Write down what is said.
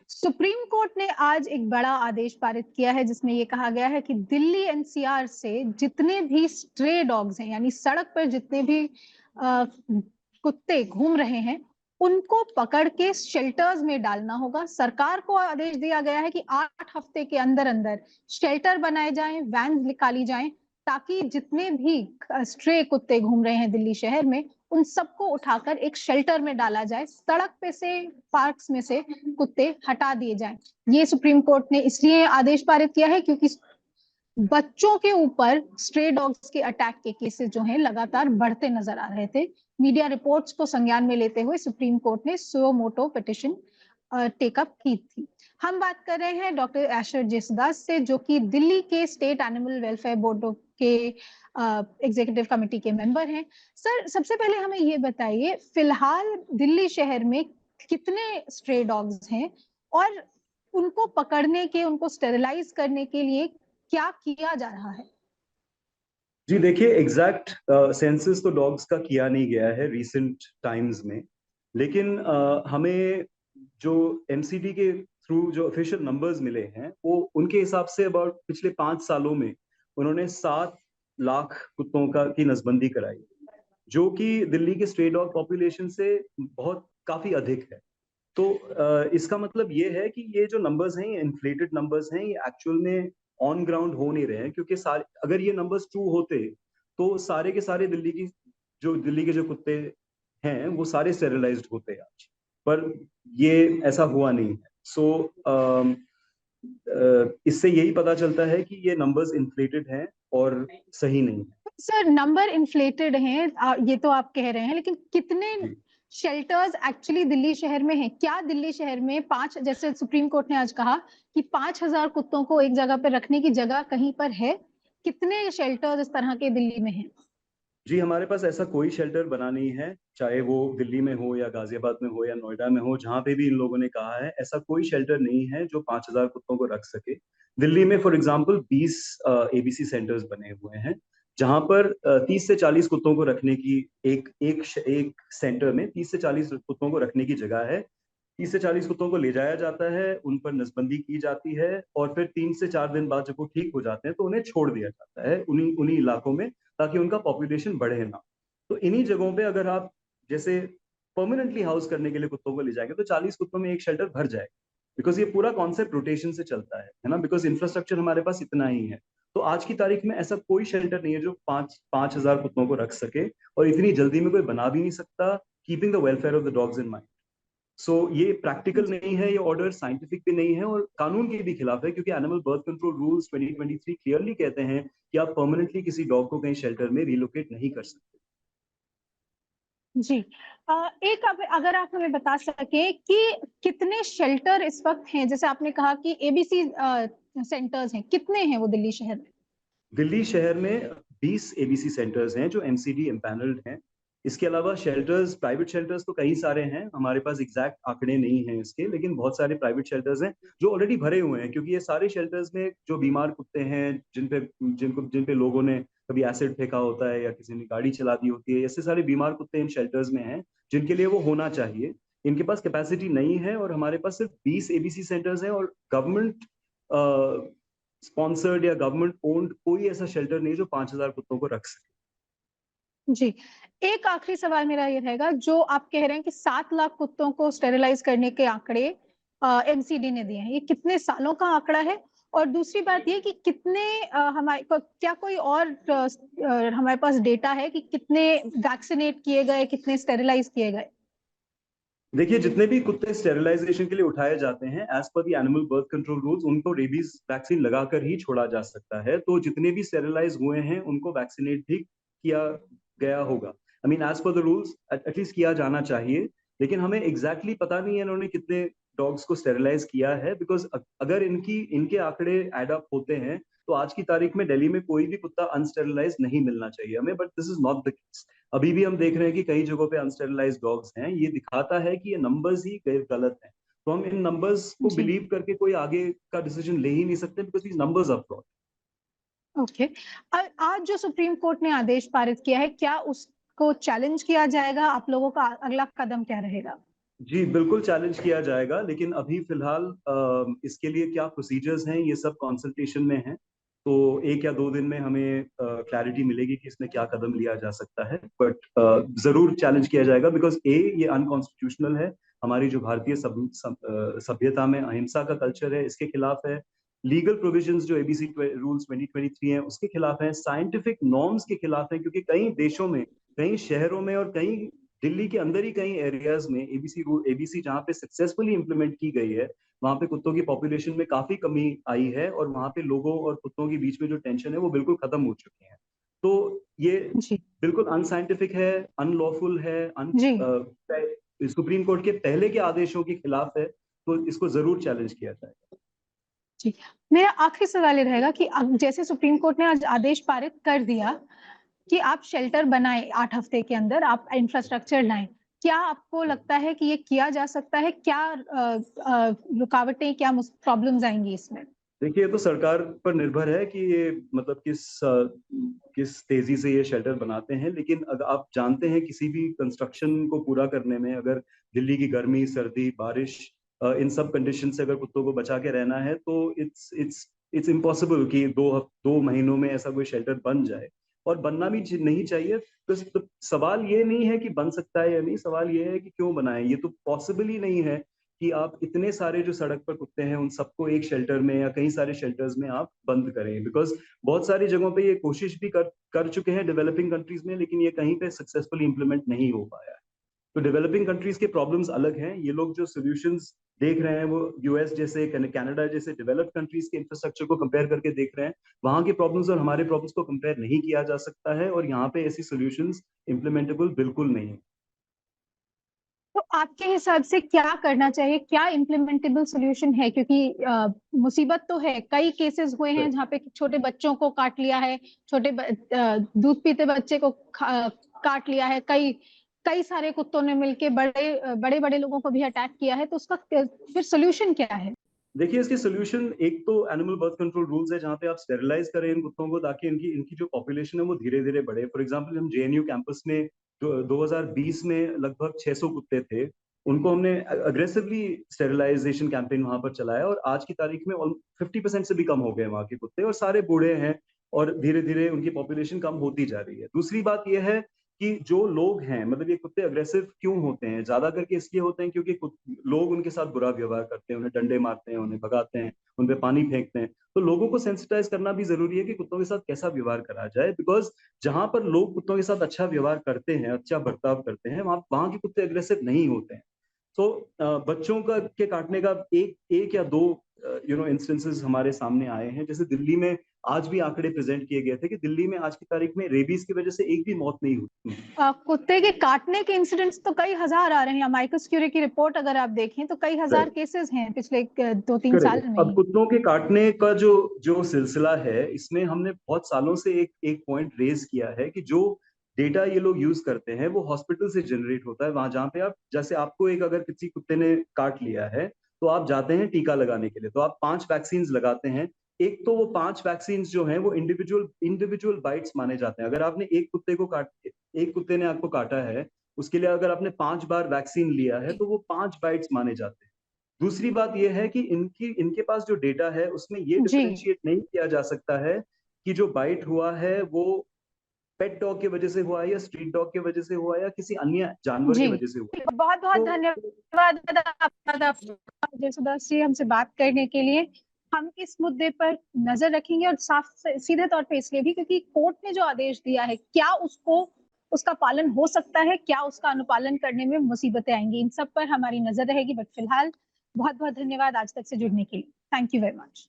Supreme court ने आज एक बड़ा आदेश पारित किया है जिसमें ये कहा गया है कि दिल्ली एनसीआर से जितने भी स्ट्रे डॉग्स हैं, यानी सड़क पर जितने भी कुत्ते घूम रहे हैं, उनको पकड़ के शेल्टर्स में डालना होगा। सरकार को आदेश दिया गया है कि 8 हफ्ते के अंदर अंदर शेल्टर बनाए जाएं, वैन निकाली जाएं, ताकि जितने भी स्ट्रे कुत्ते घूम रहे हैं दिल्ली शहर में, उन सबको उठाकर एक शेल्टर में डाला जाए। सड़क पे से, पार्क्स में से कुत्ते हटा दिए जाएं। ये सुप्रीम कोर्ट ने इसलिए आदेश पारित किया है क्योंकि बच्चों के ऊपर स्ट्रे डॉग्स के अटैक के केसेस जो हैं लगातार बढ़ते नजर आ रहे थे। मीडिया रिपोर्ट्स को संज्ञान में लेते हुए सुप्रीम कोर्ट ने सुओ मोटो पिटिशन टेकअप की थी। हम बात कर रहे हैं डॉक्टर एशर जेसदास से, जो कि दिल्ली के स्टेट एनिमल वेलफेयर बोर्ड के एग्जीक्यूटिव कमेटी के मेंबर हैं। सर, सबसे पहले हमें ये बताइए, फिलहाल दिल्ली शहर में कितने स्ट्रे डॉग्स हैं और उनको पकड़ने के, उनको स्टेरिलाइज करने के लिए क्या किया जा रहा है? जी देखिए, एग्जैक्ट सेंसस तो डॉग्स का किया नहीं गया है रिसेंट टाइम्स में, लेकिन हमें जो एमसीडी के थ्रू जो ऑफिशियल नंबर्स मिले हैं वो उनके हिसाब से अबाउट पिछले 5 सालों में उन्होंने 7 लाख कुत्तों का की नसबंदी कराई, जो कि दिल्ली के स्ट्रे डॉग पॉपुलेशन से बहुत काफी अधिक है। तो इसका मतलब ये है कि ये जो नंबर्स हैं, ये इन्फ्लेटेड नंबर्स हैं, ये एक्चुअल में ऑन ग्राउंड हो नहीं रहे हैं, क्योंकि सारे अगर ये नंबर्स ट्रू होते तो सारे के सारे दिल्ली के जो कुत्ते हैं वो सारे स्टेरिलाइज्ड होते आज, पर ये ऐसा हुआ नहीं है। सो इससे यही पता चलता है कि ये नंबर्स इन्फ्लेटेड हैं और सही नहीं है। सर, नंबर इन्फ्लेटेड हैं, ये तो आप कह रहे हैं, लेकिन कितने जी। शेल्टर्स एक्चुअली दिल्ली शहर में हैं? क्या दिल्ली शहर में जैसे सुप्रीम कोर्ट ने आज कहा कि 5,000 कुत्तों को एक जगह पर रखने की जगह कहीं पर है? कितने शेल्टर्स इस तरह के दिल्ली में हैं? जी, हमारे पास ऐसा कोई शेल्टर बना नहीं है, चाहे वो दिल्ली में हो या गाजियाबाद में हो या नोएडा में हो, जहां पे भी इन लोगों ने कहा है, ऐसा कोई शेल्टर नहीं है जो 5,000 कुत्तों को रख सके। दिल्ली में फॉर एग्जांपल 20 एबीसी सेंटर्स बने हुए हैं, जहां पर 30 से 40 कुत्तों को रखने की एक सेंटर में 30 से 40 कुत्तों को रखने की जगह है। 30 से 40 कुत्तों को ले जाया जाता है, उन पर नसबंदी की जाती है और फिर 3 से 4 दिन बाद जब वो ठीक हो जाते हैं तो उन्हें छोड़ दिया जाता है उन्हीं उन्हीं इलाकों में, ताकि उनका पॉपुलेशन बढ़े ना। तो इन्हीं जगहों पे अगर आप जैसे परमानेंटली हाउस करने के लिए कुत्तों को ले जाएंगे तो 40 कुत्तों में एक शेल्टर भर जाएगा, बिकॉज ये पूरा कॉन्सेप्ट रोटेशन से चलता है ना, बिकॉज इंफ्रास्ट्रक्चर हमारे पास इतना ही है। तो आज की तारीख में ऐसा कोई शेल्टर नहीं है जो 5,000 कुत्तों को रख सके, और इतनी जल्दी में कोई बना भी नहीं सकता, keeping the welfare of the dogs in mind. ये प्रैक्टिकल नहीं है, ये ऑर्डर साइंटिफिक भी नहीं है और कानून के भी खिलाफ है, क्योंकि animal birth control rules 2023 clearly कहते हैं कि आप परमानेंटली किसी डॉग को कहीं शेल्टर में रिलोकेट नहीं कर सकते। जी। एक अगर आप हमें बता सके कि कितने शेल्टर इस वक्त हैं, जैसे आपने कहा कि एबीसी सेंटर्स हैं, कितने हैं वो दिल्ली शहर में? दिल्ली शहर में 20 एबीसी सेंटर्स हैं जो एमसीडी एम्पैनल्ड हैं। इसके अलावा शेल्टर्स, प्राइवेट शेल्टर्स तो कई सारे हैं, हमारे पास एग्जैक्ट आंकड़े नहीं हैं इसके, लेकिन बहुत सारे प्राइवेट शेल्टर्स हैं जो ऑलरेडी भरे हुए हैं, क्योंकि ये सारे शेल्टर्स में जो बीमार कुत्ते हैं, जिन पे लोगों ने कभी एसिड फेंका होता है या किसी ने गाड़ी चला दी होती है, ऐसे सारे बीमार कुत्ते इन शेल्टर्स में हैं जिनके लिए वो होना चाहिए। इनके पास कैपेसिटी नहीं है और हमारे पास सिर्फ 20 एबीसी सेंटर्स हैं, और गवर्नमेंट स्पॉन्सर्ड या गवर्नमेंट ओन्ड कोई ऐसा शेल्टर नहीं जो 5,000 कुत्तों को रख सके। जी। एक आखिरी सवाल मेरा ये रहेगा, जो आप कह रहे हैं कि 7 लाख कुत्तों को स्टेरिलाइज करने के आंकड़े एमसीडी ने दिए हैं, ये कितने सालों का आंकड़ा है? और दूसरी बात ये कि कितने क्या कोई और हमारे पास डेटा है कि कितने वैक्सीनेट किए गए, कितने स्टेरिलाइज किए गए? देखिए, जितने भी कुत्ते स्टेरिलाइजेशन के लिए उठाए जाते हैं as per the animal birth control rules, उनको रेबीज वैक्सीन लगाकर ही छोड़ा जा सकता है। तो जितने भी स्टेरिलाइज हुए हैं उनको वैक्सीनेट भी किया गया होगा। I mean as per the rules at least किया जाना चाहिए, लेकिन हमें एग्जैक्टली पता नहीं है इन्होंने कितने डॉग्स को स्टेरिलाइज किया है, बिकॉज अगर इनके आंकड़े एड अप होते हैं तो आज की तारीख में दिल्ली में कोई भी कुत्ता अनस्टेरिलाइज नहीं मिलना चाहिए हमें, but this is not the case. अभी भी हम देख रहे हैं कि कई जगहों पे अनस्टेरिलाइज्ड डॉग्स हैं, ये दिखाता है कि ये नंबर्स ही गलत हैं। तो हम इन नंबर्स को जी। बिलीव करके कोई आगे का डिसीजन ले ही नहीं सकते, because these numbers are fraud. Okay. आज जो सुप्रीम कोर्ट ने आदेश पारित किया है, क्या उसको चैलेंज किया जाएगा? आप लोगों का अगला कदम क्या रहेगा? जी, बिल्कुल चैलेंज किया जाएगा, लेकिन अभी फ़िलहाल इसके लिए क्या प्रोसीजर्स हैं, ये सब कंसल्टेशन में हैं। तो 1 या 2 दिन में हमें क्लैरिटी मिलेगी कि इसमें क्या कदम लिया जा सकता है। बट ज़रूर चैलेंज किया जाएगा बिकॉज़ ये अनकॉन्स्टिट्यूशनल है। हमारी जो भारतीय सभ्यता में अहिंसा का कल्चर है, इसके खिलाफ है। लीगल प्रोविजंस जो एबीसी रूल्स 2023 हैं, उसके खिलाफ है। साइंटिफिक नॉर्म्स के खिलाफ है, क्योंकि कई देशों में, कई शहरों में और कई दिल्ली के अंदर ही कई एरियाज में एबीसी जहाँ पे सक्सेसफुली इंप्लीमेंट की गई है, वहां पे कुत्तों की पॉपुलेशन में काफी कमी आई है और वहां पे लोगों और कुत्तों के बीच में जो टेंशन है वो बिल्कुल खत्म हो चुकी है। तो ये जी बिल्कुल अनसाइंटिफिक है, अनलॉफुल है, जी सुप्रीम कोर्ट के पहले के आदेशों के खिलाफ है। तो इसको जरूर चैलेंज किया जाएगा। जी। मेरा आखिरी सवाल ये रहेगा कि अब जैसे सुप्रीम कोर्ट ने आज आदेश पारित कर दिया कि आप शेल्टर बनाएं, 8 हफ्ते के अंदर आप इंफ्रास्ट्रक्चर लाएं, क्या आपको लगता है कि ये किया जा सकता है? क्या रुकावटें, क्या प्रॉब्लम्स आएंगी इसमें? देखिए, ये तो सरकार पर निर्भर है कि ये मतलब किस तेजी से ये शेल्टर बनाते हैं। लेकिन अगर आप जानते हैं किसी भी कंस्ट्रक्शन को पूरा करने में, अगर दिल्ली की गर्मी, सर्दी, बारिश, इन सब कंडीशन से अगर कुत्तों को बचा के रहना है, तो इट्स इम्पॉसिबल कि 2 महीनों में ऐसा कोई शेल्टर बन जाए। और बनना भी नहीं चाहिए। तो सवाल ये नहीं है कि बन सकता है या नहीं, सवाल ये है कि क्यों बनाए। ये तो पॉसिबल ही नहीं है कि आप इतने सारे जो सड़क पर कुत्ते हैं उन सबको एक शेल्टर में या कई सारे शेल्टर्स में आप बंद करें। बिकॉज बहुत सारी जगहों पे ये कोशिश भी कर चुके हैं डेवलपिंग कंट्रीज में, लेकिन ये कहीं पे सक्सेसफुली इंप्लीमेंट नहीं हो पाया है। तो डेवलपिंग कंट्रीज के प्रॉब्लम्स अलग हैं। ये लोग जो सोल्यूशंस देख रहे हैं वो यूएस जैसे, कनाडा जैसे डेवलप्ड कंट्रीज के इंफ्रास्ट्रक्चर को कंपेयर करके देख रहे हैं। वहां के प्रॉब्लम्स और हमारे प्रॉब्लम्स को कंपेयर नहीं किया जा सकता है, और यहाँ पे ऐसी सोल्यूशंस इम्प्लीमेंटेबल बिल्कुल नहीं है। तो आपके हिसाब से क्या करना चाहिए? क्या इम्प्लीमेंटेबल सॉल्यूशन है? क्योंकि मुसीबत तो है, कई केसेस हुए हैं जहाँ पे छोटे बच्चों को काट लिया है, दूध पीते बच्चे को काट लिया है, कई कई सारे कुत्तों ने मिलके बड़े बड़े लोगों को भी अटैक किया है। तो उसका फिर सोल्यूशन क्या है? देखिए, इसकी सोल्यूशन एक तो एनिमल बर्थ कंट्रोल रूल्स है, जहाँ पे आप स्टेरिलाइज करें इन कुत्तों को, ताकि इनकी इनकी जो पॉपुलेशन है वो धीरे धीरे बढ़े। फॉर एग्जांपल, हम जेएनयू कैंपस में 2020 में लगभग 600 कुत्ते थे। उनको हमने अग्रेसिवली स्टेरिलाइजेशन कैंपेन वहां पर चलाया, और आज की तारीख में 50% से भी कम हो गए वहां के कुत्ते, और सारे बूढ़े हैं, और धीरे धीरे उनकी पॉपुलेशन कम होती जा रही है। दूसरी बात यह है कि जो लोग हैं, मतलब ये कुत्ते अग्रेसिव क्यों होते हैं, ज्यादा करके इसलिए होते हैं क्योंकि लोग उनके साथ बुरा व्यवहार करते हैं, उन्हें डंडे मारते हैं, उन्हें भगाते हैं, उन पे पानी फेंकते हैं। तो लोगों को सेंसिटाइज करना भी जरूरी है कि कुत्तों के साथ कैसा व्यवहार करा जाए। बिकॉज जहां पर लोग कुत्तों के साथ अच्छा व्यवहार करते हैं, अच्छा बर्ताव करते हैं, वहां के कुत्ते अग्रेसिव नहीं होते हैं। तो बच्चों का के काटने का एक एक या दो इंस्टेंसेस हमारे सामने आए हैं। जैसे दिल्ली में आज भी आंकड़े प्रेजेंट किए गए थे कि दिल्ली में आज की तारीख में रेबीज की वजह से एक भी मौत नहीं हुई। कुत्ते के काटने के इंसिडेंट्स तो कई हजार आ रहे हैं। माइकल्स क्यूरी की रिपोर्ट अगर आप देखें तो कई हजार केसेस हैं पिछले 2-3 साल करेक्ट। में अब ही। कुत्तों के काटने का जो जो सिलसिला है, इसमें हमने बहुत सालों से एक एक पॉइंट रेज किया है कि जो डेटा ये लोग यूज करते हैं वो हॉस्पिटल से जनरेट होता है। वहां जहाँ पे आप, जैसे आपको एक अगर किसी कुत्ते ने काट लिया है, तो आप जाते हैं टीका लगाने के लिए, तो आप 5 वैक्सीन लगाते हैं। एक तो वो 5 वैक्सीन जो हैं वो इंडिविजुअल इंडिविजुअल बाइट्स माने जाते हैं। अगर आपने एक कुत्ते ने आपको काटा है, उसके लिए अगर आपने 5 बार वैक्सीन लिया है, तो वो 5 बाइट्स माने जाते हैं। दूसरी बात यह है कि इनके पास जो डेटा है उसमें ये जी डिफरेंशिएट नहीं किया जा सकता है कि जो बाइट हुआ है वो पेट डॉग की वजह से हुआ है, या स्ट्रीट डॉग की वजह से हुआ है, या किसी अन्य जानवर की जी, वजह से हुआ है। बहुत बहुत तो धन्यवाद आपका जसुदास जी हमसे बात करने के लिए। हम इस मुद्दे पर नजर रखेंगे, और साफ सीधे तौर पे इसलिए भी क्योंकि कोर्ट ने जो आदेश दिया है, क्या उसका पालन हो सकता है, क्या उसका अनुपालन करने में मुसीबतें आएंगी, इन सब पर हमारी नजर रहेगी। बट फिलहाल बहुत बहुत धन्यवाद आज तक से जुड़ने के लिए। Thank you very much.